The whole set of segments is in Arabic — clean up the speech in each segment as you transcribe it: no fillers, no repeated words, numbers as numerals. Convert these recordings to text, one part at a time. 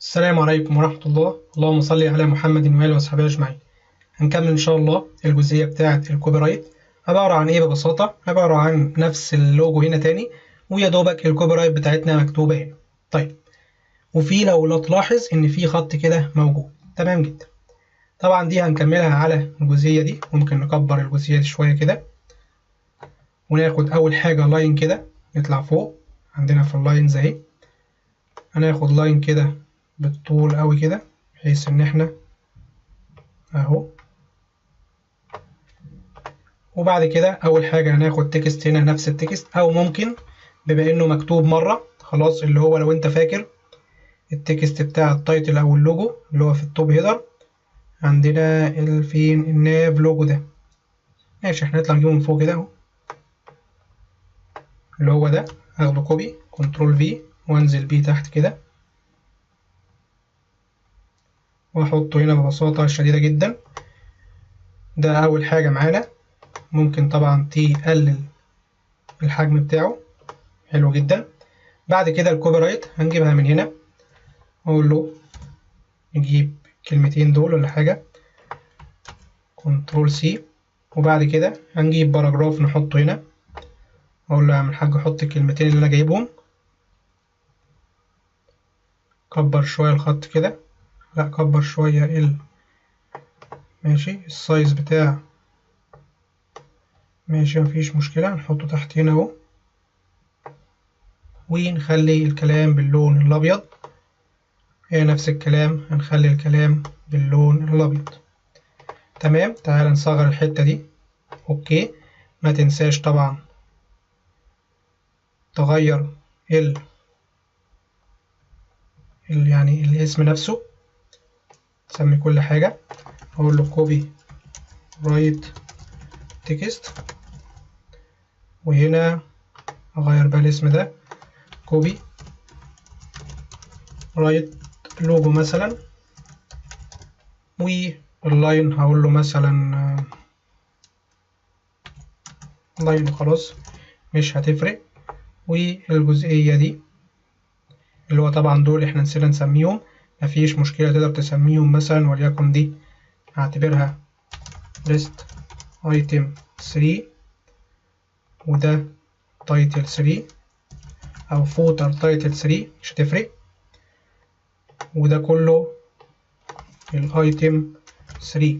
السلام عليكم ورحمة الله. اللهم صل على محمد وآله وصحبه أجمعين. هنكمل إن شاء الله الجزئية بتاعة الكوبي رايت. عبارة عن إيه ببساطة؟ عبارة عن نفس اللوجو هنا تاني، ويا دوبك الكوبي رايت بتاعتنا مكتوبة هنا. طيب، وفي لو تلاحظ إن في خط كده موجود، تمام جدا. طبعا دي هنكملها على الجزئية دي. ممكن نكبر الجزئية دي شوية كده، وناخد أول حاجة لاين كده نطلع فوق. عندنا في اللاينز أهي، هناخد لاين كده بالطول قوي كده، بحيث ان احنا اهو. وبعد كده اول حاجة هناخد تكست هنا، نفس التكست، او ممكن بما انه مكتوب مرة خلاص، اللي هو لو انت فاكر التكست بتاع التايتل او اللوجو اللي هو في التوب هيدر، عندنا فين الناف لوجو ده. ماشي، احنا نطلع نجيبه من فوق كده اهو، اللي هو ده. هاخده كوبي كنترول في وانزل بيه تحت كده، واحطه هنا ببساطة شديدة جدا. ده اول حاجة معانا. ممكن طبعا تقلل الحجم بتاعه، حلو جدا. بعد كده الكوبي رايت هنجيبها من هنا، اقول له نجيب الكلمتين دول ولا حاجة، كنترول سي. وبعد كده هنجيب باراجراف نحطه هنا، اقول له يا عم الحاج حط الكلمتين اللي انا جايبهم. كبر شوية الخط كده، لا كبر شوية ماشي السايز بتاع، ماشي مفيش مشكلة. نحطه تحت هنا اهو، ونخلي الكلام باللون الابيض. هي نفس الكلام، هنخلي الكلام باللون الابيض. تمام، تعال نصغر الحتة دي. اوكي، ما تنساش طبعا تغير يعني الاسم نفسه، تسمي كل حاجة. اقول له كوبي رايت تكست، وهنا اغير بقى الاسم ده كوبي رايت لوجو مثلا. واللاين هقول له مثلا لاين خلاص، مش هتفرق. والجزئية دي اللي هو طبعا دول احنا نسينا نسميهم، مفيش مشكلة، تقدر تسميهم مثلا وليكن دي هعتبرها list item 3، وده title 3 او footer title 3، مش هتفرق. وده كله الايتم 3.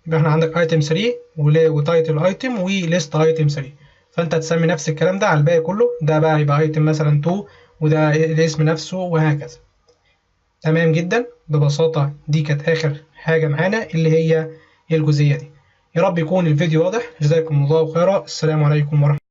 يبقى احنا عندك ايتم 3 وتايتل ايتم وليست ايتم 3، فانت هتسمي نفس الكلام ده على الباقي كله. ده بقى يبقى ايتم مثلا 2، وده الاسم نفسه، وهكذا. تمام جدا. ببساطة دي كانت آخر حاجة معانا، اللي هي الجزئية دي. يا رب يكون الفيديو واضح. جزاكم الله خيرا. السلام عليكم ورحمة الله.